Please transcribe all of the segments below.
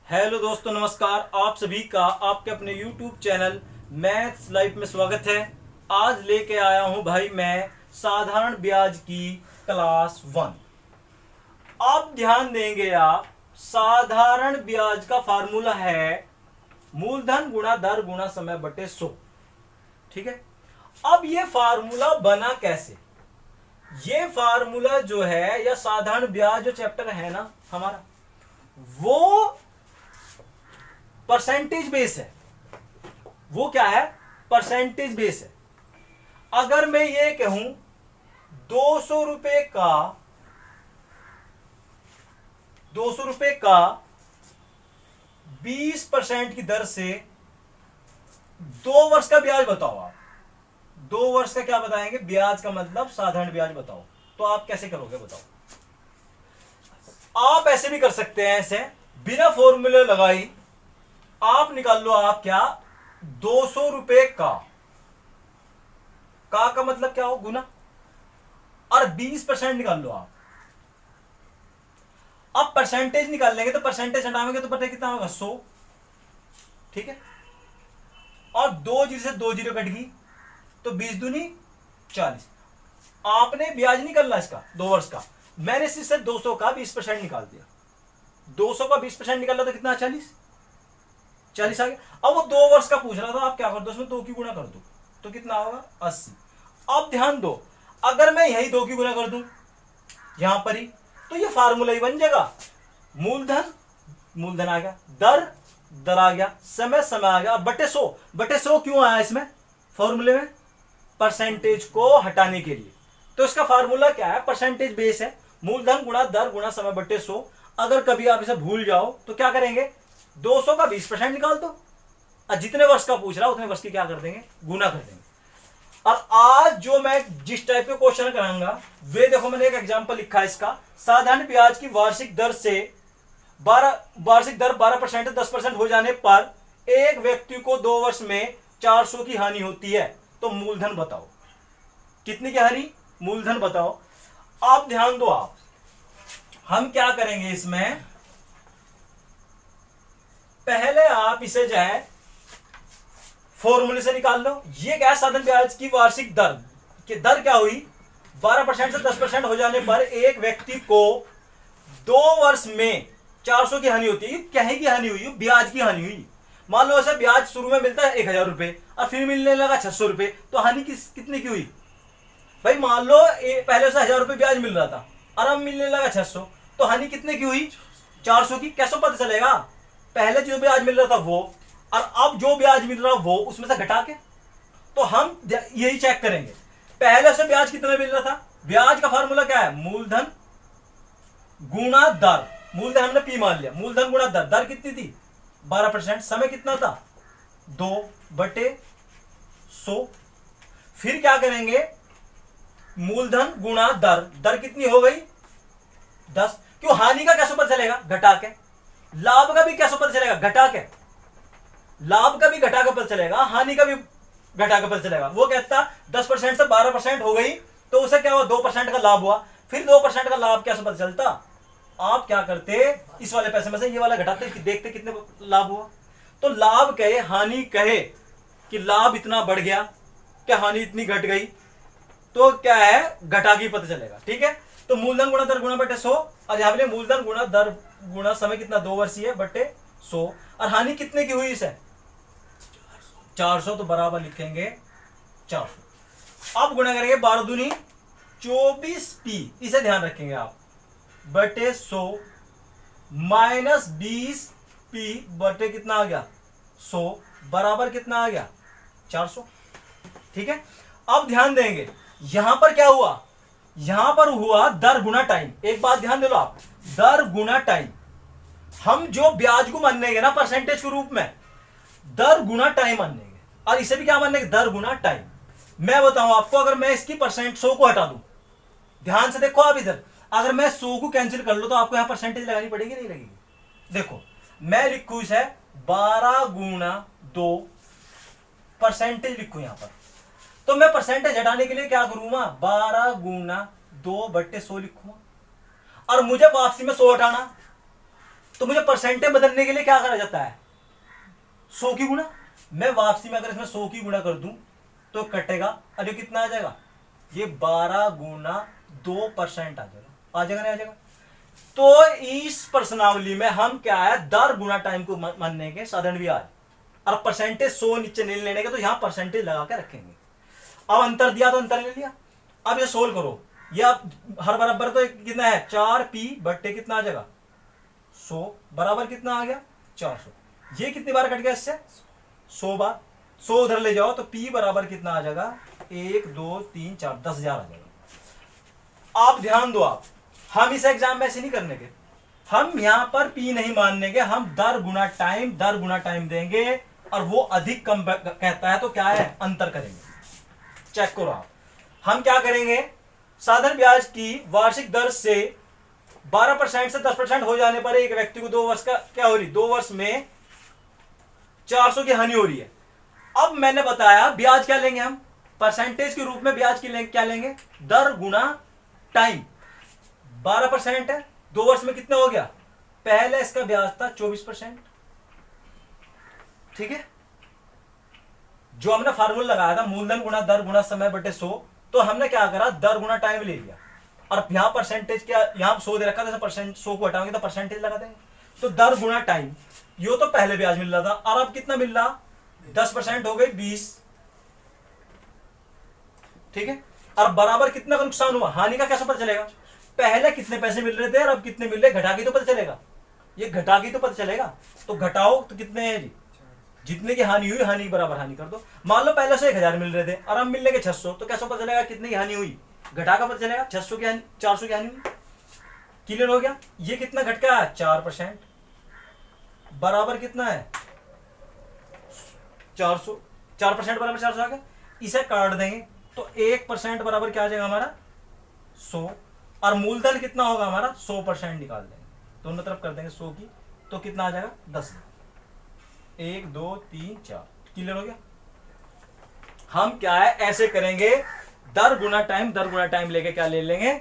Hello दोस्तों, नमस्कार। आप सभी का आपके अपने YouTube चैनल मैथ्स लाइफ में स्वागत है। आज लेके आया हूं भाई मैं साधारण ब्याज की क्लास 1। आप ध्यान देंगे, आप साधारण ब्याज का फार्मूला है मूलधन गुणा दर गुणा समय बटे 100। ठीक है। अब ये फार्मूला बना कैसे? ये फार्मूला जो है या साधारण ब्याज जो चैप्टर है ना हमारा, वो परसेंटेज बेस है। वो क्या है? परसेंटेज बेस है। अगर मैं ये कहूं 200 रुपए का 20% की दर से 2 वर्ष का ब्याज बताओ। आप 2 वर्ष का क्या बताएंगे? ब्याज का मतलब साधारण ब्याज बताओ। तो आप कैसे करोगे बताओ? आप ऐसे भी कर सकते हैं, ऐसे बिना फॉर्मूले लगाई आप निकाल लो। आप क्या 200 रुपए का मतलब क्या हो? गुना, और 20% निकाल लो आप। अब परसेंटेज निकाल लेंगे तो परसेंटेज हटाएंगे तो पता कितना होगा? 100। ठीक है। और 2 जीरो से 2 जीरो कट गई तो 20 दूनी 40। आपने ब्याज निकालना इसका 2 वर्ष का, मैंने सिर्फ 200 का 20% निकाल दिया। 200 का 20% निकाला तो कितना? 40 आ गया। अब वो 2 वर्ष का पूछ रहा था, आप क्या कर दो उसमें 2 की गुणा कर दो तो कितना होगा? 80। अब ध्यान दो, अगर मैं यही 2 की गुणा कर दूं यहां पर ही तो ये फार्मूला ही बन जाएगा। मूलधन आ गया, दर आ गया, समय आ गया, बटे 100 क्यों आया इसमें फॉर्मूले में? परसेंटेज को हटाने के लिए। तो इसका फार्मूला क्या है? परसेंटेज बेस है। मूलधन गुणा दर गुणा समय बटे 100। अगर कभी आप इसे भूल जाओ तो क्या करेंगे? 200 का 20% निकाल दो और जितने वर्ष का पूछ रहा उतने वर्ष की क्या कर देंगे? गुना कर देंगे। और आज जो मैं जिस टाइप के क्वेश्चन कराऊंगा वे देखो, मैंने एक एग्जांपल लिखा है इसका। साधारण ब्याज की वार्षिक दर 12% 10% हो जाने पर एक व्यक्ति को 2 वर्ष में 400 की हानि होती है। तो मूलधन बताओ कितनी की हानि? मूलधन बताओ। आप ध्यान दो, आप हम क्या करेंगे इसमें, पहले आप इसे जो है फॉर्मूले से निकाल लो। ये क्या है? साधारण ब्याज की वार्षिक दर कि दर क्या हुई? 12% से 10% हो जाने पर एक व्यक्ति को 2 वर्ष में 400 की हानि होती है। क्या की हानि हुई? ब्याज की हानि हुई। मान लो ऐसे ब्याज शुरू में मिलता है 1000 रुपए और फिर मिलने लगा 600 रुपए, तो हानि कितने की हुई भाई? मान लो पहले से 1000 रुपए ब्याज मिल रहा था और अब मिलने लगा 600, तो हानि कितने की हुई? 400 की। कैसे पता चलेगा? पहले जो ब्याज मिल रहा था वो और अब जो ब्याज मिल रहा वो उसमें से घटा के। तो हम यही चेक करेंगे पहले से ब्याज कितना मिल रहा था। ब्याज का फार्मूला क्या है? मूलधन गुणा दर। मूलधन हमने पी मान लिया, मूलधन गुणा दर। दर कितनी थी? 12%। समय कितना था? 2/100। फिर क्या करेंगे? मूलधन गुणा दर। दर कितनी हो गई? 10। क्यों? हानि का कैसे पता चलेगा? घटा के। लाभ का भी कैसे पता चलेगा? घटा के। लाभ का भी घटा के पता चलेगा, हानि का भी घटा के पता चलेगा। वो कहता 10% से 12% हो गई तो उसे क्या हुआ? 2% का लाभ हुआ। फिर 2% का लाभ कैसे पता चलता? आप क्या करते? इस वाले पैसे में से ये वाला घटाते, देखते कितने लाभ हुआ। तो लाभ कहे हानि कहे कि लाभ इतना बढ़ गया, क्या हानि इतनी घट गई, तो क्या है? घटा के पता चलेगा। ठीक है। तो मूलधन गुणा दर गुणा बटे 100, और यहां पे मूलधन गुणा दर गुणा समय कितना? 2 वर्षीय बटे 100। और हानि कितने की हुई इसे? 400। तो बराबर लिखेंगे 400। अब गुणा करेंगे 12 दूनी 24p, इसे ध्यान रखेंगे आप, बटे 100 माइनस 20p बटे कितना आ गया? 100 बराबर कितना आ गया? 400। ठीक है। अब ध्यान देंगे यहां पर क्या हुआ? यहां पर हुआ दर गुना टाइम। एक बात ध्यान दे लो आप, दर गुना टाइम। हम जो ब्याज को मानेंगे ना परसेंटेज के रूप में, दर गुना टाइम मानेंगे, और इसे भी क्या मानेंगे? दर गुना टाइम। मैं बताऊं आपको, अगर मैं इसकी परसेंट 100 को हटा दूं, ध्यान से देखो आप इधर, अगर मैं 100 को कैंसिल कर लूं तो आपको यहां परसेंटेज लगानी पड़ेगी नहीं लगेगी? देखो मैं लिखू इसे 12 गुणा 2 परसेंटेज लिखू यहां पर, तो मैं परसेंटेज हटाने के लिए क्या करूंगा? 12 गुणा 2/100 लिखूंगा। और मुझे वापसी में 100 हटाना, तो मुझे परसेंटेज बदलने के लिए क्या करा जाता है, 100 की गुणा। मैं वापसी में अगर इसमें 100 की गुणा कर दूं तो कटेगा, अरे कितना आ जाएगा, ये 12 गुना 2% आ जाएगा, आ जाएगा नहीं आ जाएगा। तो इस प्रश्नावली में हम क्या है, दर गुना टाइम को मानने के साधारण ब्याज और परसेंटेज 100 नीचे नहीं लेने के, तो यहां परसेंटेज लगा के रखेंगे। अब अंतर दिया तो अंतर ले लिया। अब ये सोल्व करो, ये आप हर बराबर तो कितना है 4p बट्टे कितना आ जाएगा 100 बराबर कितना आ गया 400। ये कितनी बार कट गया इससे 100 बार, 100 उधर ले जाओ तो p बराबर कितना आ जाएगा 1 2 3 4 10,000 आ जाएगा। आप ध्यान दो, आप हम इस एग्जाम में ऐसे नहीं करने के, हम यहां पर p नहीं मानने के, हम दर गुना टाइम देंगे और वो अधिक कम कहता है तो क्या है अंतर करेंगे। चेक करो आप, हम क्या करेंगे, साधारण ब्याज की वार्षिक दर से 12% से 10% हो जाने पर एक व्यक्ति को 2 वर्ष का क्या हो रही, 2 वर्ष में 400 की हानि हो रही है। अब मैंने बताया ब्याज क्या लेंगे हम, परसेंटेज के रूप में ब्याज की लेंगे, क्या लेंगे, दर गुना टाइम। 12% है, 2 वर्ष में कितना हो गया, पहले इसका ब्याज था 24%, ठीक है। जो हमने फार्मूला लगाया था मूलधन गुना दर गुना समय बटे 100, तो हमने क्या करा, दर गुना टाइम ले लिया और यहां परसेंटेज क्या, यहां 100 दे रखा था, परसेंट 100 को हटाएंगे तो परसेंटेज लगा देंगे। तो दर गुना टाइम, यो तो पहले ब्याज मिल रहा था और अब कितना मिल रहा, 10% हो गई 20, ठीक है। और बराबर कितना का नुकसान हुआ, हानि का कैसे पता चलेगा, पहले कितने पैसे मिल रहे थे और अब कितने मिल रहे, घटा के तो पता चलेगा, ये घटा के तो पता चलेगा। तो घटाओ तो कितने हैं जी, जितने की हानि हुई हानि बराबर हानि कर दो। मान लो पहले से 1000 मिल रहे थे और अब मिलने के 600, तो कैसे पता चलेगा कितने की हानि हुई, घटा का पता चलेगा, 600 की हानि 400 की हानि हुई। क्लियर हो गया। ये कितना घट गया 4%, बराबर कितना है 400, 4% बराबर 400 आ गया। इसे काट देंगे तो 1% बराबर क्या आ जाएगा हमारा 100, और मूलधन कितना होगा हमारा 100% निकाल देंगे, दोनों तरफ कर देंगे 100 की, तो कितना आ जाएगा 10। 1 2 3 4, क्लियर हो गया। हम क्या है ऐसे करेंगे, दर गुना टाइम लेके क्या ले लेंगे,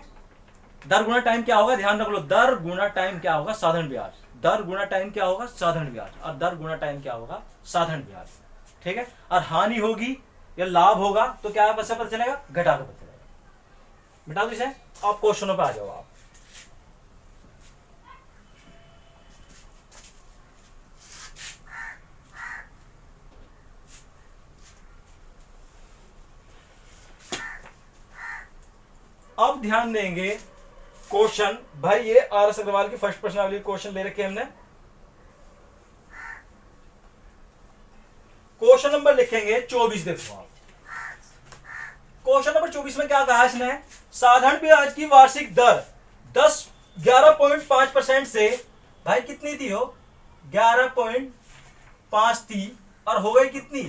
दर गुना टाइम क्या होगा, ध्यान रख लो, दर गुना टाइम क्या होगा साधारण ब्याज, दर गुना टाइम क्या होगा साधारण ब्याज, और दर गुना टाइम क्या होगा साधारण ब्याज, ठीक है। और हानि होगी या लाभ होगा तो क्या पता चलेगा, घटा कर पता चलेगा। मिटा दो इसे, आप क्वेश्चनों पे आ जाओ। आप अब ध्यान देंगे क्वेश्चन, भाई ये आर एस अग्रवाल की फर्स्ट प्रश्नावली क्वेश्चन ले रखे हमने। क्वेश्चन नंबर लिखेंगे 24, देखो आप क्वेश्चन नंबर 24 में क्या कहा इसने, साधारण ब्याज की वार्षिक दर 11.5% से, भाई कितनी थी हो 11.5 थी और हो गई कितनी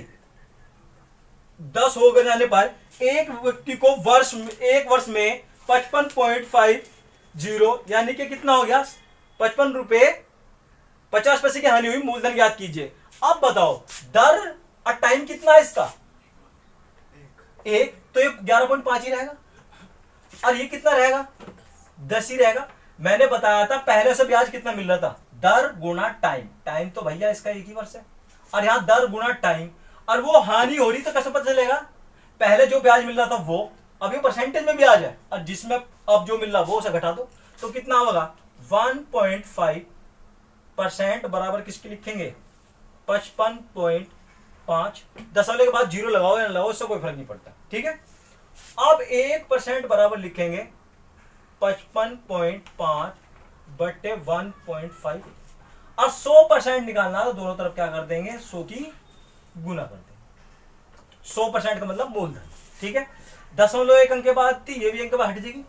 10 हो गए जाने पर एक व्यक्ति को एक वर्ष में 55.50 यानी कि कितना हो गया 55 रुपए 50 पैसे की हानि हुई, मूलधन ज्ञात कीजिए। अब बताओ दर और टाइम कितना है इसका, एक, तो ये 11.5 ही रहेगा और ये कितना रहेगा 10 ही रहेगा। मैंने बताया था पहले से ब्याज कितना मिल रहा था, दर गुना टाइम, टाइम तो भैया इसका एक ही वर्ष है, और यहां दर गुना टाइम, और वो हानि हो रही तो कैसे पता चलेगा, पहले जो ब्याज मिल रहा था वो, अब ये परसेंटेज में ब्याज है और जिसमें अब जो मिल रहा वो उसे घटा दो तो कितना होगा 1.5% बराबर किसके लिखेंगे 55.5, 10 वाले के बाद 0 लगाओ या लगाओ इससे कोई फर्क नहीं पड़ता, ठीक है। अब 1% बराबर लिखेंगे 55.5 बटे 1.5, और 100% निकालना तो दोनों तरफ क्या कर देंगे 100 की गुना कर देंगे, 100% का मतलब मूलधन, ठीक है। 0.1 अंक के बाद थी, ये भी अंक के बाद हट जाएगी,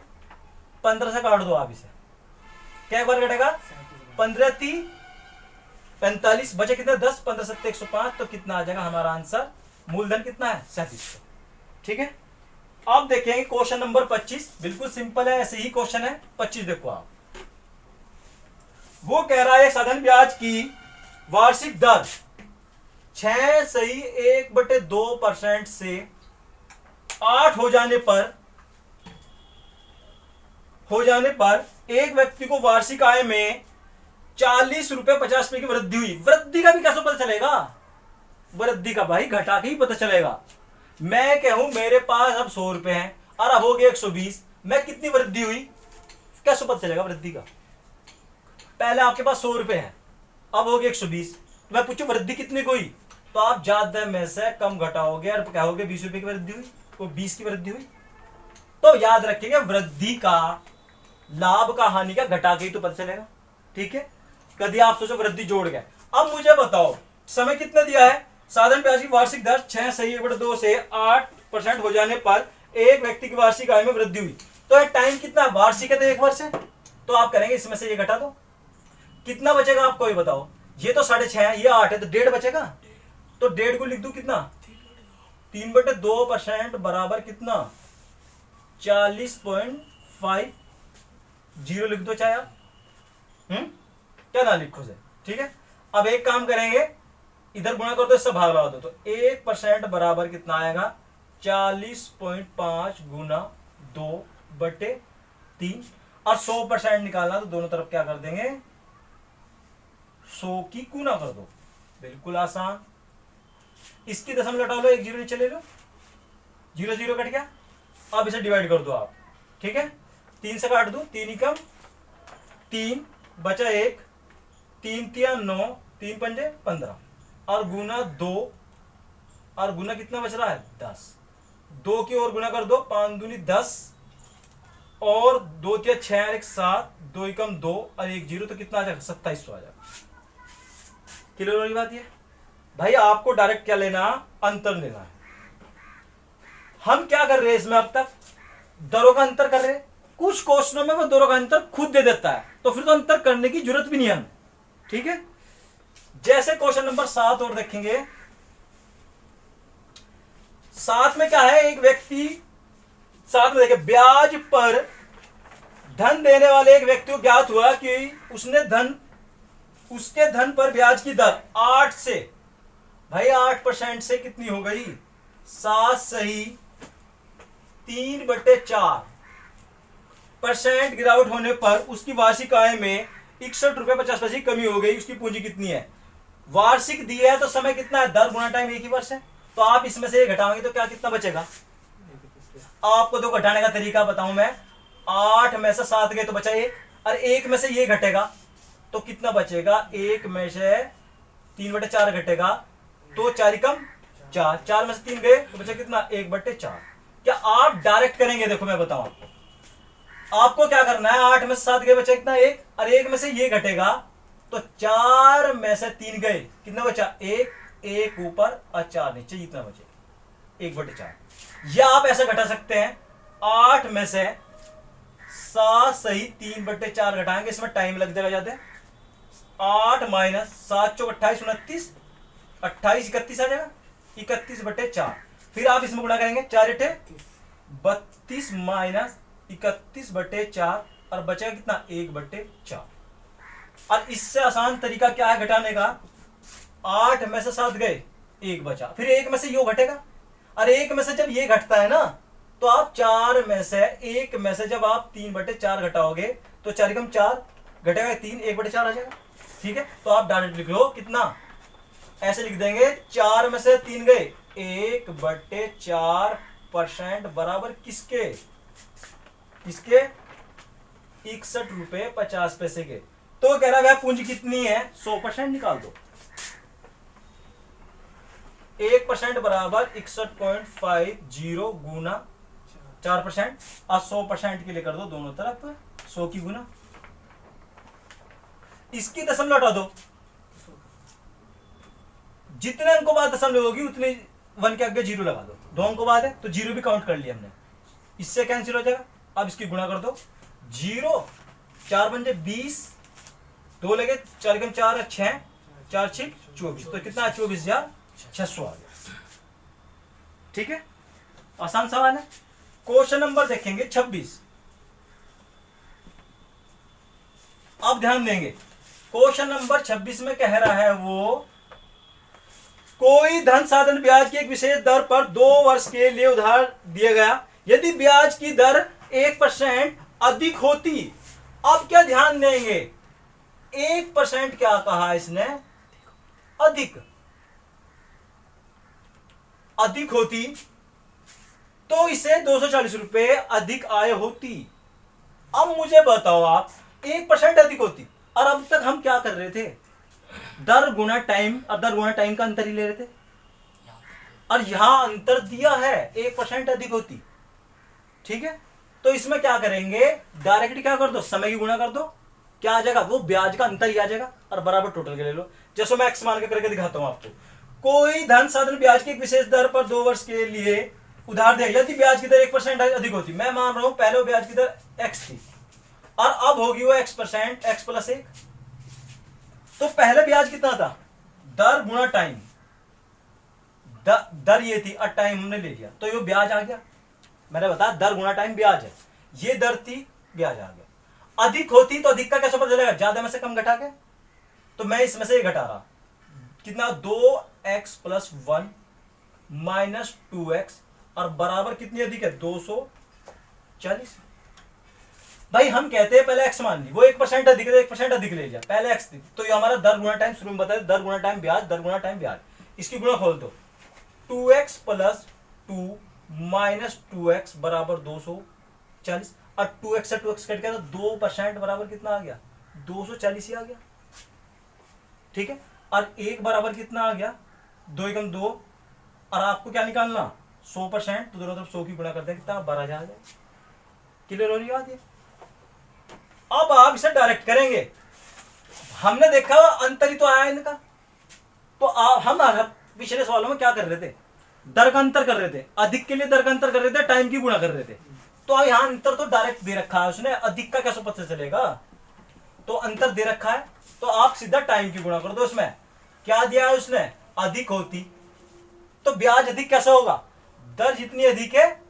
15 से काट दो आप इसे, क्या एक बार कटेगा 15 थी 45, बचे कितने 10, 15 7 105, तो कितना आ जाएगा हमारा आंसर, मूलधन कितना है 3700, ठीक है। अब देखेंगे क्वेश्चन नंबर 25, बिल्कुल सिंपल है, ऐसे ही क्वेश्चन है 25, देखो आप, वो कह रहा है साधारण ब्याज की वार्षिक दर 6.1/2% से 8 हो जाने पर एक व्यक्ति को वार्षिक आय में 40 रुपए 50 पैसे की वृद्धि हुई। वृद्धि का भी कैसे पता चलेगा? वृद्धि का भाई घटा के ही पता चलेगा। मैं कहूं मेरे पास अब 100 रुपए हैं और अब हो गए 120, मैं कितनी वृद्धि हुई कैसे पता चलेगा वृद्धि का? पहले आपके पास 100 रुपए है, अब हो गए 120, मैं पूछूं वृद्धि कितनी को हुई, तो आप ज्यादा में से कम घटाओगे और कहोगे 20 रुपए की वृद्धि हुई, तो 20 की वृद्धि हुई। तो याद रखिएगा वृद्धि का, लाभ का, हानि का घटा के ही तो पता चलेगा। ठीक है, कभी आप सोचो वृद्धि जोड़ गए। अब मुझे बताओ समय कितना दिया है? साधारण ब्याज की वार्षिक दर 6 सही 1/2 से 8% हो जाने पर एक व्यक्ति की वार्षिक आय में वृद्धि हुई। तो टाइम कितना है? वार्षिक है तो 1 वर्ष है, तो आप करेंगे इसमें से ये घटा दो, कितना बचेगा आपको ये बताओ। ये तो 6.5 है, ये 8 है, तो 1.5 बचेगा। तो 1.5 को लिख दू कितना? 3/2% बराबर कितना? 40.50 लिख दो चाहे आप, क्या ना लिखो से। ठीक है, अब एक काम करेंगे, इधर गुणा कर दो, इससे भाग लगा दो, तो 1% बराबर कितना आएगा? 40.5 गुना 2/3। और 100% निकालना तो दोनों तरफ क्या कर देंगे? 100 की गुना कर दो, बिल्कुल आसान। इसकी दशम लटा लो, 1 0 नीचे ले लो, 0 0 कट गया। अब इसे डिवाइड कर दो आप। ठीक है, 3 से काट दो, 3 ही कम 3 बचा 1, 3 3 9, 3 पंजे 15 और गुना 2, और गुना कितना बच रहा है? 10। 2 की ओर गुना कर दो, 5 दूनी 10 और 2 3 6 1 7, 2 एकम 2 और 1 0, तो कितना आ जाएगा? 2700 आ जाएगा। क्लियर वाली बात ये भाई, आपको डायरेक्ट क्या लेना? अंतर लेना है। हम क्या कर रहे हैं इसमें अब तक? दरों का अंतर कर रहे हैं। कुछ क्वेश्चनों में वो दरों का अंतर खुद दे देता है, तो फिर तो अंतर करने की जरूरत भी नहीं है हमें। ठीक है, जैसे क्वेश्चन नंबर 7 और देखेंगे। 7 में क्या है? एक व्यक्ति, 7 में देखिए, ब्याज पर धन देने वाले एक व्यक्ति को ज्ञात हुआ कि उसके धन पर ब्याज की दर 8 से, भाई 8% से कितनी हो गई? 7 सही 3/4% गिरावट होने पर उसकी वार्षिक आय में 61 रुपए 50 पैसे की कमी हो गई। उसकी पूंजी कितनी है? वार्षिक दिया है तो समय कितना है? दर गुना टाइम 1 ही वर्ष है, तो आप इसमें से ये घटाओगे तो क्या कितना बचेगा? आपको तो घटाने का तरीका बताऊं मैं। 8 में से 7 गए तो बचा 1, और 1 में से ये घटेगा तो कितना बचेगा? 1 में से 3/4 घटेगा, तो 4 कम 4, 4 में से 3 गए तो बचा कितना? 1/4। क्या आप डायरेक्ट करेंगे? देखो मैं बताऊं आपको क्या करना है। 8 में से 7 गए, बचा कितना? 1, और 1 में से ये घटेगा, तो 4 में से 3 गए, कितना बचा? 1, 1 ऊपर और 4 नीचे, जितना बचे 1/4। या आप ऐसा घटा सकते हैं, 8 में से 7 सही 3/4 घटाएंगे, इसमें टाइम लग जाएगा ज्यादा। 8 माइनस 7 चौक 28 29, 28 31 आ जाएगा, 31/4। फिर आप इसमें गुणा करेंगे, 4 8 32 माइनस 31/4 और बचेगा कितना? 1/4। और इससे आसान तरीका क्या है घटाने का? 8 में से 7 गए, 1 बचा, फिर 1 में से यो घटेगा, और 1 में से जब ये घटता है ना, तो आप 4 में से 1 में से जब आप 3/4 घटाओगे तो 4 कम 4 घटेगा 3, 1/4 आ जाएगा। ठीक है, तो आप डायरेक्ट लिख लो कितना, ऐसे लिख देंगे, 4 में से 3 गए, 1/4% बराबर किसके? 61 रुपए 50 पैसे के। तो कह रहा है पूंजी कितनी है? 100% निकाल दो। 1% बराबर 61.50 गुना 4%, और 100% के लिए कर दो दोनों तरफ 100 की गुना। इसकी दशमलव हटा दो, जितने अंकों बाद दशमलव होगी उतने 1 के आगे 0 लगा दो। 2 अंकों बाद है तो 0 भी काउंट कर लिया हमने, इससे कैंसिल हो जाएगा। अब इसकी गुणा कर दो, 0 4 पंजे 20, 2 लगे 4 कम 4 6, 4 6 24, तो कितना? 24,600 आ गया। ठीक है, आसान सवाल है। क्वेश्चन नंबर देखेंगे 26। अब ध्यान देंगे, क्वेश्चन नंबर 26 में कह रहा है वो, कोई धन साधन ब्याज की एक विशेष दर पर 2 वर्ष के लिए उधार दिया गया, यदि ब्याज की दर 1% अधिक होती। अब क्या ध्यान देंगे, 1% क्या कहा इसने, अधिक होती तो इसे 240 रुपए अधिक आय होती। अब मुझे बताओ आप, 1% अधिक होती, और अब तक हम क्या कर रहे थे, दर गुना टाइम, और दर गुना टाइम का अंतर ही ले रहे थे, और यहां अंतर दिया है 1% अधिक होती। ठीक है, तो इसमें क्या करेंगे, डायरेक्ट क्या कर दो, समय की गुणा कर दो, क्या आ जाएगा, वो ब्याज का अंतर ही आ जाएगा, और बराबर टोटल के ले लो। जैसे मैं एक्स मान के करके दिखाता हूं आपको, कोई धन साधन ब्याज की एक विशेष दर पर 2 वर्ष के लिए उधार दे, यदि ब्याज की दर 1% अधिक होती, मैं मान रहा हूं पहले वो ब्याज की दर एक्स थी और अब होगी वो x%, x + 1। तो पहले ब्याज कितना था, दर गुणा टाइम, दर ये थी और टाइम हमने ले लिया, तो ये ब्याज आ गया। मैंने बताया दर गुणा टाइम ब्याज है, ये दर थी, ब्याज आ गया। अधिक होती तो अधिक का कैसे पता चलेगा, ज्यादा में से कम घटा के, तो मैं इसमें से ये घटा रहा, कितना, 2x + 1 - 2x, और बराबर कितनी अधिक है, 240। भाई हम कहते हैं पहले x मान ली, वो 1% अधिक है, 1% अधिक ले लिया, पहले x थी, तो ये हमारा दर गुणा टाइम, शुरू में बताया दर गुणा टाइम ब्याज, दर गुणा टाइम ब्याज, इसकी गुणा खोल दो, 2x + 2 - 2x बराबर 240, और 2x से 2x कट गया तो 2% बराबर कितना आ गया, 240 ही आ गया। ठीक है, और 1 बराबर कितना आ गया, 2 × 2, और आपको क्या निकालना, 100%, तो दोनों तरफ 100 की गुणा कर दें, कितना, 12,000 आ जाए। क्लियर हो रही बात ये। अब आप इसे डायरेक्ट करेंगे, हमने देखा अंतर ही तो आया इनका, तो हम पिछले सवालों में क्या कर रहे थे, दर का अंतर कर रहे थे, अधिक के लिए दर का अंतर कर रहे थे, टाइम की गुणा कर रहे थे। तो यहां अंतर तो डायरेक्ट दे रखा है उसने, अधिक का कैसे पता चलेगा, तो अंतर दे रखा है, तो आप सीधा टाइम की गुणा कर दो। इसमें क्या दिया है उसने, अधिक होती, तो ब्याज अधिक कैसे होगा, दर जितनी अधिक है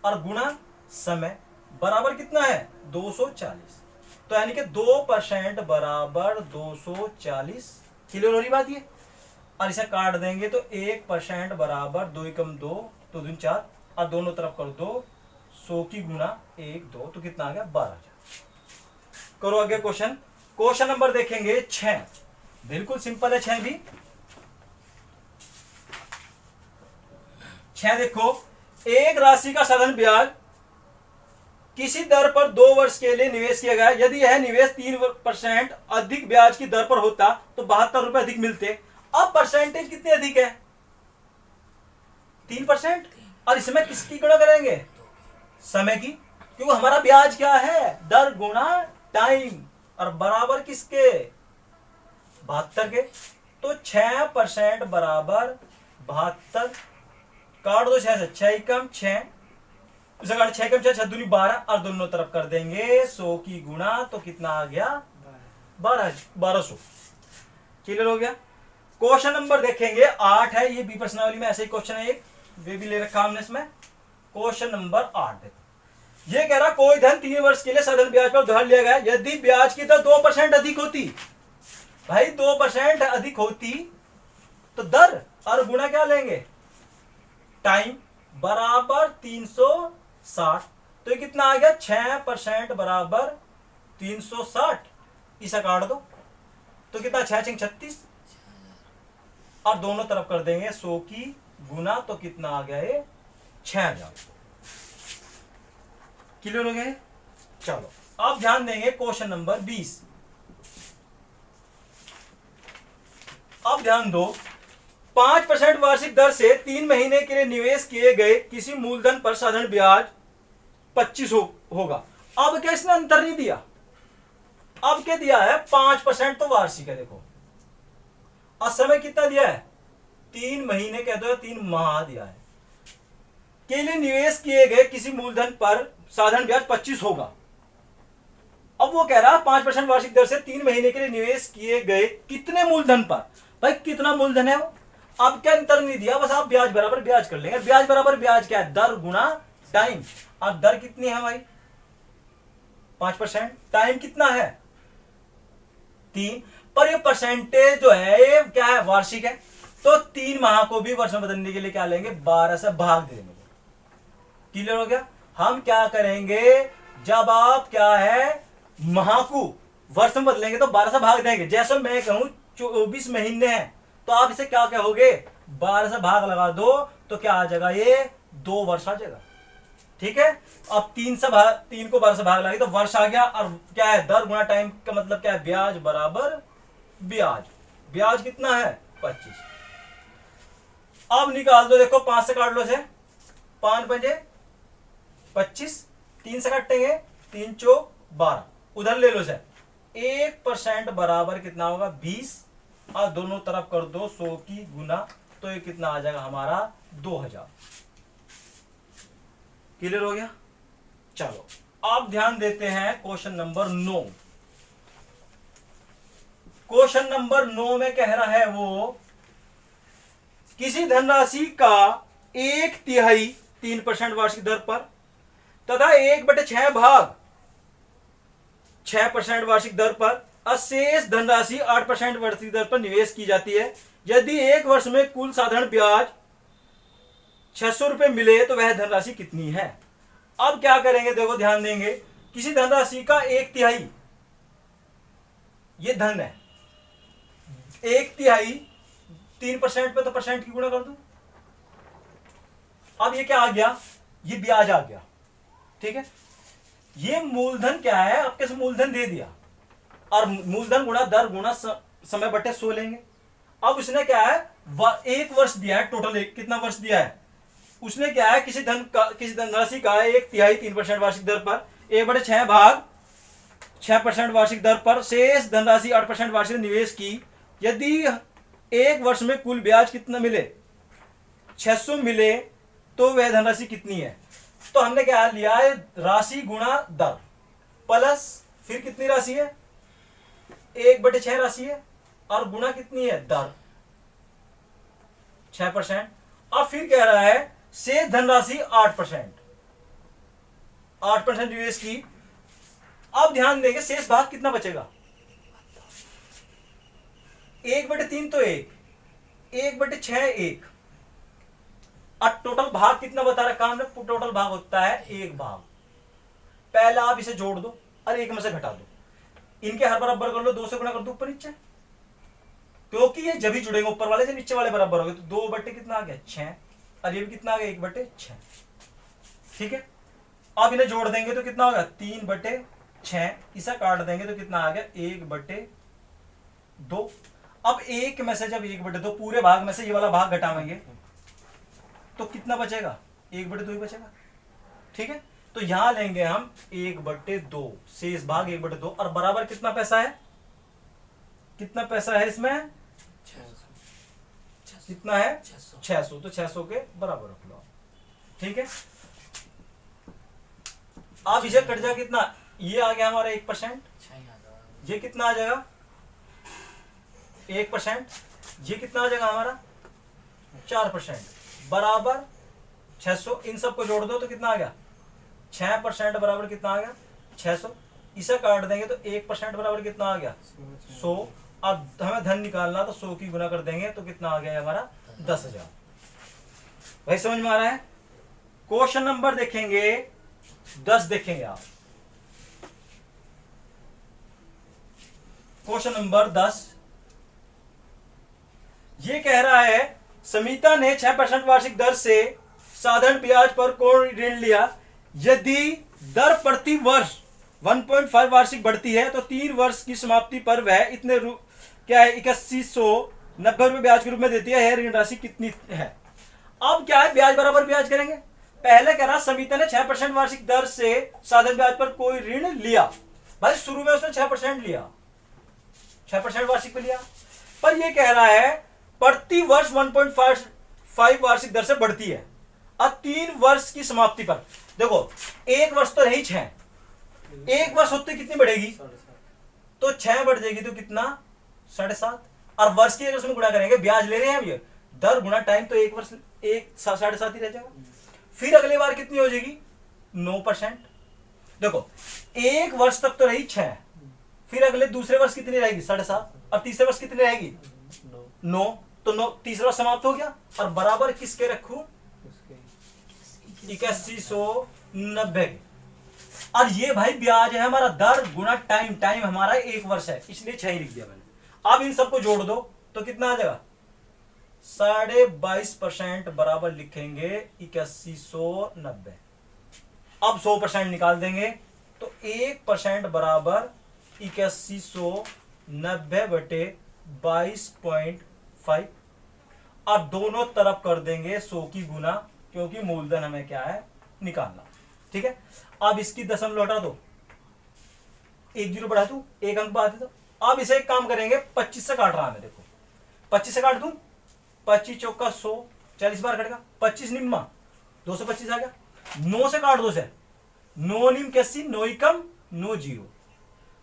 और गुणा समय, बराबर कितना है, 240, तो यानी कि 2% बराबर 240। क्लियर हो रही बात ये। और इसे काट देंगे तो 1% बराबर 2 × 2, 2 दूनी 4, और दोनों तरफ कर दो 100 की गुणा 1, 2, तो कितना आ गया, 12,000। करो आगे क्वेश्चन। क्वेश्चन नंबर देखेंगे 6, बिल्कुल सिंपल है 6 भी। 6 देखो, एक राशि का साधन ब्याज किसी दर पर 2 वर्ष के लिए निवेश किया गया, यदि यह निवेश 3% अधिक ब्याज की दर पर होता तो 72 रुपए अधिक मिलते। अब परसेंटेज कितनी अधिक है, 3%, और इसमें किसकी गुणा करेंगे, समय की, क्योंकि हमारा ब्याज क्या है, दर गुणा टाइम, और बराबर किसके, 72 के, तो 6% बराबर 72, काट दो 6 से, 6 × 6, उसे काट 6 × 6, 6 दूनी 12, और दोनों तरफ कर देंगे 100 की गुणा, तो कितना आ गया, 1200। क्लियर हो गया। क्वेश्चन नंबर देखेंगे 8 है, ये बी प्रश्नावली में ऐसे ही क्वेश्चन है, एक वे भी ले रखा हमने इसमें। क्वेश्चन नंबर 8 देखो, ये कह रहा कोई धन 3 वर्ष के लिए साधारण ब्याज पर उधार लिया गया, यदि ब्याज की दर 2% अधिक होती, भाई 2% अधिक होती तो दर और गुणा क्या लेंगे, टाइम, बराबर 360, तो ये कितना आ गया, 6% बराबर 360, इसे काट दो तो कितना, 6 × 36, और दोनों तरफ कर देंगे 100 की गुना, तो कितना आ गया, ये 6,000। क्लियर हो गए। चलो अब ध्यान देंगे क्वेश्चन नंबर 20। अब ध्यान दो, 5% वार्षिक दर से 3 महीने के लिए निवेश किए गए किसी मूलधन पर साधारण ब्याज 25 होगा। अब क्या इसने अंतर नहीं दिया, अब क्या दिया है, 5% तो वार्षिक है, देखो, और समय कितना दिया है, 3 महीने कह दो या 3 माह दिया है, के लिए निवेश किए गए किसी मूलधन पर साधारण ब्याज 25 होगा। अब वो कह रहा 5% वार्षिक दर से 3 महीने के लिए निवेश किए गए कितने मूलधन पर, भाई कितना मूलधन है वो, अब क्या अंतर नहीं दिया, बस आप ब्याज बराबर ब्याज कर लेंगे। ब्याज बराबर ब्याज क्या है, दर गुणा टाइम, और दर कितनी है भाई, 5%, टाइम कितना है, 3, पर ये परसेंटेज जो है ये क्या है, वार्षिक है, तो 3 माह को भी वर्ष में बदलने के लिए क्या लेंगे, 12 से भाग देंगे। क्लियर हो गया। हम क्या करेंगे, जब आप क्या है, माह को वर्ष में बदलेंगे तो 12 से भाग देंगे। जैसे मैं कहूं 24 महीने हैं तो आप इसे क्या कहोगे, 12 से भाग लगा दो तो क्या आ जाएगा, ये 2 वर्ष आ जाएगा। ठीक है, अब 3 को 12 से भाग लगा तो वर्ष आ गया। और क्या है, दर गुणा टाइम का मतलब क्या है, ब्याज बराबर ब्याज। ब्याज कितना है, 25। अब निकाल दो, देखो 5 से काट लो इसे, 5 बजे 25, 3 से काटेंगे 3 चौक 12, उधर ले लो इसे। 1% बराबर कितना होगा, 20, और दोनों तरफ कर दो 100 की गुना, तो ये कितना आ जाएगा हमारा, 2000। क्लियर हो गया। चलो अब ध्यान देते हैं क्वेश्चन नंबर 9। क्वेश्चन नंबर 9 में कह रहा है वो, किसी धनराशि का 1/3 3% वार्षिक दर पर तथा 1/6 भाग 6% वार्षिक दर पर अशेष धनराशि 8% वार्षिक दर पर निवेश की जाती है। यदि एक वर्ष में कुल साधारण ब्याज 600 रुपए मिले तो वह धनराशि कितनी है। अब क्या करेंगे, देखो ध्यान देंगे, किसी धनराशि का 1/3 ये धन है, 1/3 3% पे तो परसेंट की गुणा कर दो। अब ये क्या आ गया, ये ब्याज आ गया। ठीक है, ये मूलधन क्या है, आपके से मूलधन दे दिया, और मूलधन गुणा दर गुणा समय बटे 100 लेंगे। अब उसने क्या है, 1 वर्ष दिया है, टोटल कितना वर्ष दिया है, उसने क्या है, किसी धनराशि का 1/3 3% वार्षिक दर पर 1/6 भाग 6% वार्षिक दर पर शेष धनराशि 8% वार्षिक निवेश की। यदि एक वर्ष में कुल ब्याज कितना मिले, 600 मिले, तो वह धनराशि कितनी है। तो हमने क्या लिया है, राशि गुणा दर प्लस फिर कितनी राशि है, 1/6 राशि है, और गुणा कितनी है, दर 6%। अब फिर कह रहा है शेष धनराशि 8% निवेश की। अब ध्यान देंगे शेष भाग कितना बचेगा, 1/3 तो 1/6 1, और टोटल भाग कितना बता रखा हमने, टोटल भाग होता है 1 भाग। पहला आप इसे जोड़ दो और 1 में से घटा दो, इनके हर बराबर कर लो, 2 से गुणा कर दो ऊपर नीचे, क्योंकि ये जब ही जुड़ेंगे ऊपर वाले से नीचे वाले बराबर हो गए। तो 2 बटे कितना आ गया, 6, और ये भी कितना आ गया, 1/6। ठीक है, अब इन्हें जोड़ देंगे तो कितना होगा, 3/6, इसे काट देंगे तो कितना आ गया, 1/2। अब 1 में से जब 1/2 पूरे भाग में से ये वाला भाग घटाएंगे तो कितना बचेगा, 1/2 ही बचेगा। ठीक है, तो यहां लेंगे हम 1/2, शेष भाग 1/2, और बराबर कितना पैसा है, कितना पैसा है इसमें, कितना है, 600। तो 600 के बराबर रख लो। ठीक है, अब इसे कट जाए कितना, ये आ गया हमारा 1%, ये कितना आ जाएगा 1%, ये कितना आ जाएगा हमारा 4%, बराबर 600। इन सबको जोड़ दो तो कितना आ गया, 6% बराबर कितना आ गया, 600। इसे काट देंगे तो 1% बराबर कितना आ गया, 100। अब हमें धन निकालना तो 100 की गुना कर देंगे तो कितना आ गया हमारा, 10,000। भाई समझ में आ रहा है। क्वेश्चन नंबर देखेंगे 10, देखेंगे आप क्वेश्चन नंबर 10। ये कह रहा है, समिता ने 6% वार्षिक दर से साधारण ब्याज पर कोई ऋण लिया। यदि दर प्रति वर्ष 1.5 वार्षिक बढ़ती है तो 3 वर्ष की समाप्ति पर वह इतने क्या है, 8190 रुपए ब्याज के रूप में देती है। यह ऋण राशि कितनी है। अब क्या है, ब्याज बराबर ब्याज करेंगे। पहले कह रहा समिता ने 6% वार्षिक दर से साधारण ब्याज पर कोई ऋण लिया। भाई शुरू में उसने 6% लिया, 6% वार्षिक पे लिया, पर यह कह रहा है प्रति वर्ष 1.5 वार्षिक दर से बढ़ती है। अब 3 वर्ष की समाप्ति पर देखो, 1 वर्ष तो रही 6, 1 वर्ष होते कितनी बढ़ेगी, तो 6 बढ़ जाएगी तो कितना, 7.5, और वर्ष की उसमें गुणा करेंगे, ब्याज ले रहे हैं हम ये, दर गुणा टाइम, तो 1 वर्ष 7.5 ही रह जाएगा। फिर अगली बार कितनी हो जाएगी, 9%। देखो 1 वर्ष तक तो रही 6, फिर अगले दूसरे वर्ष कितनी रहेगी, 7.5, और तीसरे वर्ष कितनी रहेगी, 9। तो 9 तीसरा वर्ष समाप्त हो गया, और बराबर किसके रखू, 8190। और ये भाई ब्याज है हमारा दर गुना टाइम, टाइम हमारा 1 वर्ष है, इसलिए 6 ही लिख दिया मैंने। अब इन सबको जोड़ दो तो कितना आ जाएगा 22.5% बराबर लिखेंगे 8190। अब 100% निकाल देंगे तो 1% बराबर 8190 बटे 22.5। अब दोनों तरफ कर देंगे 100 की गुना, क्योंकि मूलधन हमें क्या है निकालना। ठीक है, अब इसकी दशमलव हटा दो, 1 जीरो बढ़ा दू, 1 अंक बढ़ा दो। अब इसे एक काम करेंगे, 25 से काट रहा है, देखो 25 से काट दूं, 25 चौका 100, 40 बार कटेगा, 25 निम्मा 225 आ गया। 9 से काट दो से, 9 निम कैसी, 9 कम 9 जीरो,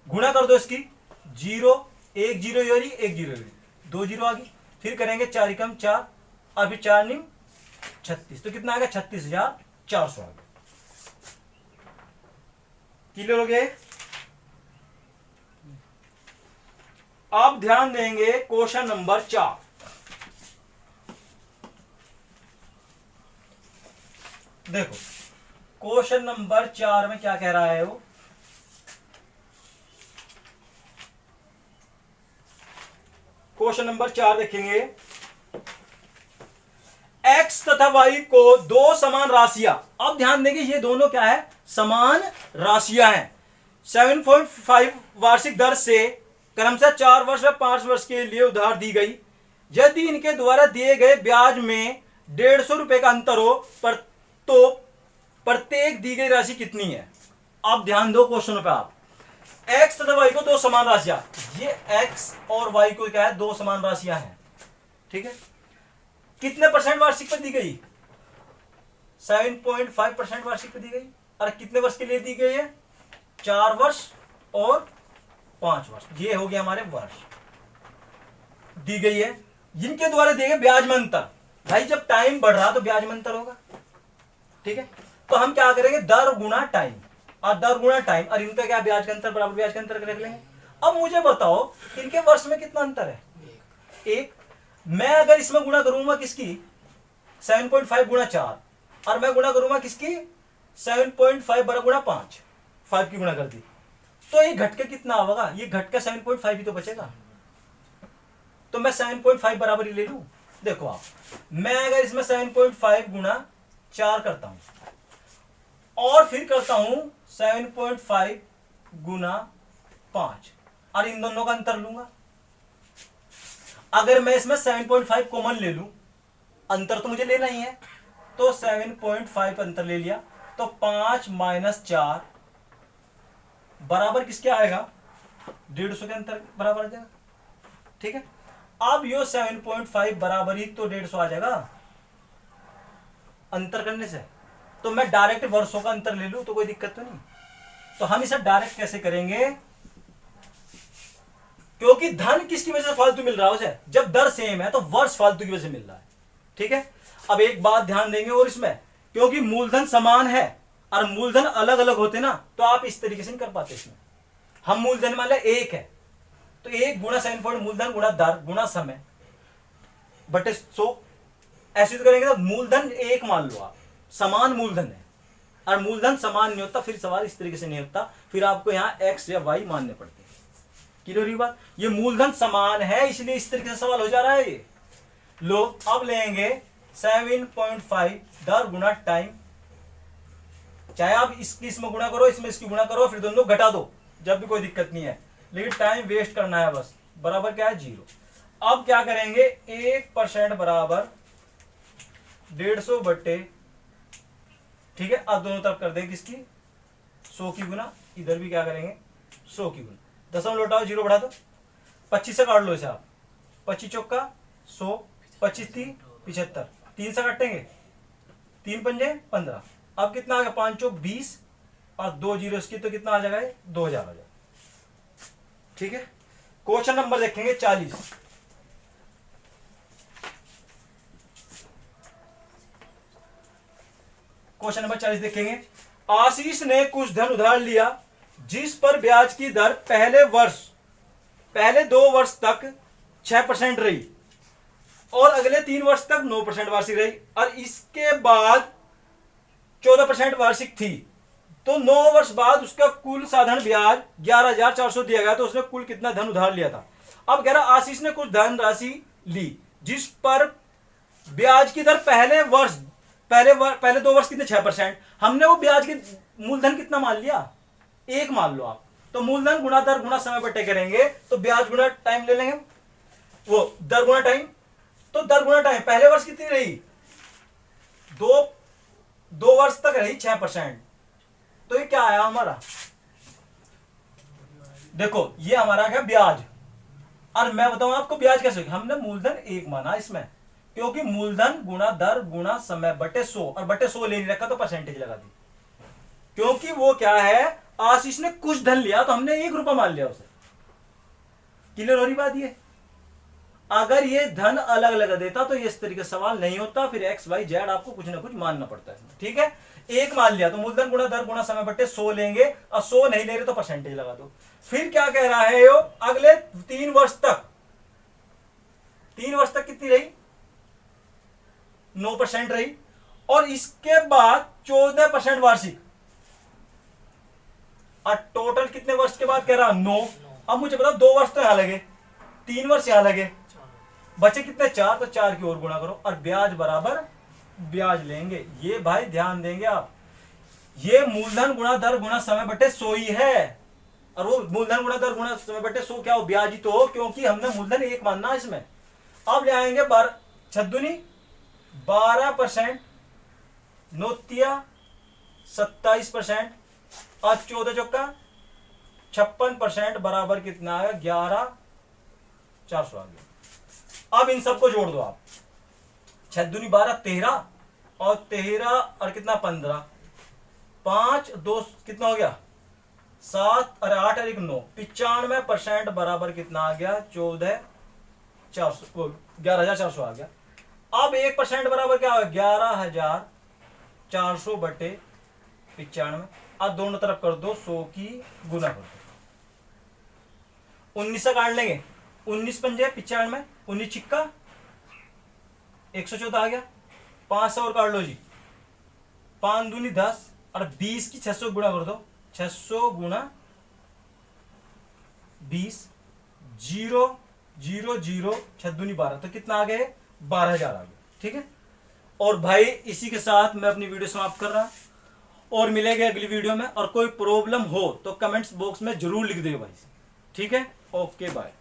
गुणा कर दो इसकी, 0 1 जीरो योरी 1 जीरो योरी 2 जीरो आ गई। फिर करेंगे 4 कम 4, अभी 4 निम 36, तो कितना आ गया 36,400 आ गया। क्लियर हो गए। अब ध्यान देंगे क्वेश्चन नंबर 4। देखो क्वेश्चन नंबर 4 में क्या कह रहा है वो, क्वेश्चन नंबर 4 देखेंगे, x तथा y को दो समान राशियां, अब ध्यान देंगे ये दोनों क्या है समान राशियां हैं, 7.5 वार्षिक दर से क्रमशः 4 वर्ष व 5 वर्ष के लिए उधार दी गई। यदि इनके द्वारा दिए गए ब्याज में 150 रुपए का अंतर हो पर तो प्रत्येक दी गई राशि कितनी है। अब ध्यान दो क्वेश्चन पे आप, x तथा y को दो समान राशियां, ये x और y को क्या है दो समान राशियां हैं। ठीक है, कितने परसेंट वार्षिक पर दी गई, 7.5% वार्षिक पर दी गई, और कितने वर्ष के लिए दी गई है 4 वर्ष और 5 वर्ष, ये हो गया हमारे वर्ष दी गई है। जिनके द्वारा दिए गए ब्याज में अंतर, भाई जब टाइम बढ़ रहा तो ब्याज में अंतर होगा। ठीक है, तो हम क्या करेंगे दर गुना टाइम, और दर गुना टाइम और इनका क्या ब्याज का अंतर बराबर ब्याज का अंतर रख लेंगे। अब मुझे बताओ इनके वर्ष में कितना अंतर है, 1। मैं अगर इसमें गुणा करूंगा किसकी 7.5 गुणा 4, और मैं गुणा करूंगा किसकी 7.5 बराबर गुणा 5 की गुणा कर दी, तो ये घट के कितना होगा, ये घट के 7.5 ही तो बचेगा, तो मैं 7.5 बराबर ही ले लूं। देखो आप, मैं अगर इसमें 7.5 गुणा 4 करता हूं और फिर करता हूं 7.5 गुना 5 और इन दोनों का अंतर लूंगा, अगर मैं इसमें 7.5 कॉमन ले लूं, अंतर तो मुझे लेना ही है, तो 7.5 अंतर ले लिया, तो 5 - 4 बराबर किसके आएगा 150 के अंतर बराबर आ जाएगा। ठीक है, अब यो 7.5 बराबर ही तो 150 आ जाएगा अंतर करने से, तो मैं डायरेक्ट वर्षों का अंतर ले लूं तो कोई दिक्कत तो नहीं। तो हम इसे डायरेक्ट कैसे करेंगे, क्योंकि धन किसकी वजह से फालतू मिल रहा है उसे, जब दर सेम है तो वर्ष फालतू की वजह से मिल रहा है। ठीक है, अब एक बात ध्यान देंगे और इसमें, क्योंकि मूलधन समान है और मूलधन अलग अलग होते ना, तो आप इस तरीके से नहीं कर पाते। इसमें हम मूलधन मान लिया 1 है, तो 1 गुणा 7 मूलधन गुणा दर गुणा समय बटे 100, ऐसे तो करेंगे तो मूलधन 1 मान लो आप, समान मूलधन है, और मूलधन समान नहीं होता फिर सवाल इस तरीके से नहीं होता, फिर आपको यहाँ x या y मानने पड़ते हैं। क्लियर बात, ये मूलधन समान है इसलिए इस तरीके से सवाल हो जा रहा है ये। लो अब लेंगे 7.5 दर गुणा टाइम, चाहे आप इसकी इसमें गुणा करो इसमें इसकी गुणा करो, फिर दोनों घटा दो, जब भी कोई दिक्कत नहीं है, लेकिन टाइम वेस्ट करना है बस, बराबर क्या है 0। अब क्या करेंगे 1% बराबर 150 बट्टे, ठीक है, अब दोनों तरफ कर देंगे किसकी 100 की गुना, इधर भी क्या करेंगे 100 की गुना, दशमलव लौटाओ 0 बढ़ा दो, 25 से काट लो इसे आप, 25 चौका 100, 25 3 75, 3 से काटेंगे 3 पंजे 15, अब कितना आ गया 5 चौक 20 और 2 जीरो इसकी, तो कितना आ जाएगा 2000 आ जाएगा। ठीक है, क्वेश्चन नंबर देखेंगे 40। क्वेश्चन नंबर 40 देखेंगे, आशीष ने कुछ धन उधार लिया जिस पर ब्याज की दर पहले 2 वर्ष तक 6% रही और अगले 3 वर्ष तक 9% वार्षिक रही, और इसके बाद 14% वार्षिक थी। तो 9 वर्ष बाद उसका कुल साधारण ब्याज 11,400 दिया गया, तो उसने कुल कितना धन उधार लिया था। अब कह रहा आशीष ने कुछ धन राशि ली जिस पर ब्याज की दर पहले 2 वर्ष कितने 6%, हमने वो ब्याज के मूलधन कितना मान लिया 1 मान लो आप, तो मूलधन गुणा दर गुणा समय बटे करेंगे, तो ब्याज गुणा टाइम ले लेंगे, वो दर गुणा टाइम, तो दर गुणा टाइम पहले वर्ष कितनी रही 2 वर्ष तक रही 6%, तो ये क्या आया हमारा, देखो ये हमारा क्या ब्याज। और मैं बताऊं आपको ब्याज कैसे, हमने मूलधन 1 माना इसमें, क्योंकि मूलधन गुणा दर गुणा समय बटे 100, और बटे 100 ले नहीं रखा तो परसेंटेज लगा दी, क्योंकि वो क्या है आशीष ने कुछ धन लिया तो हमने 1 रुपया मान लिया उसे। क्लियर हो रही बात ये, अगर ये धन अलग अलग देता तो ये इस तरीके से सवाल नहीं होता, फिर एक्स वाई जेड आपको कुछ ना कुछ मानना पड़ता है, ठीक है। 1 मान लिया तो मूलधन गुणा दर गुणा समय बटे 100 लेंगे, और 100 नहीं ले रहे तो परसेंटेज लगा दो। फिर क्या कह रहा है यो, अगले 3 वर्ष तक कितनी रही 9% रही, और इसके बाद 14% वार्षिक, और टोटल कितने वर्ष के बाद कह रहा 9। अब मुझे बताओ 2 वर्ष तो यहां लगे, 3 वर्ष यहां लगे, बचे कितने 4, तो 4 की ओर गुणा करो, और ब्याज बराबर ब्याज लेंगे। ये भाई ध्यान देंगे आप, ये मूलधन गुणा दर गुणा समय बटे 100 ही है, और वो मूलधन गुणा दर गुणा समय बटे 100 क्या हो ब्याज ही तो हो, क्योंकि हमने मूलधन 1 मानना इसमें। अब ले आएंगे 12%, नोतिया 27%, और 14 चौका 56% बराबर कितना आया 11,400 आ गया। अब इन सबको जोड़ दो आप, 6 दूनी 12, 13, और 13 और कितना 15, 5 2 कितना हो गया 7, और 8 और 1 9, 95% बराबर कितना आ गया 11,400 आ गया। अब 1% बराबर क्या होगा 11,400 बटे 95, अब दोनों तरफ कर दो 100 की गुना कर दो, 19 से काट लेंगे, 19 पंजे 95, 19 छिक्का 114 आ गया, 500 और काट लो जी, 5 दूनी 10, और 20 की 600 गुणा कर दो, 600 गुणा 20, 0 0 0 6 दूनी 12, तो कितना आ गया 12,000 आ गया, ठीक है। और भाई इसी के साथ मैं अपनी वीडियो समाप्त कर रहा, और मिलेंगे अगली वीडियो में, और कोई प्रॉब्लम हो तो कमेंट्स बॉक्स में जरूर लिख दो भाई, ठीक है। Okay bye.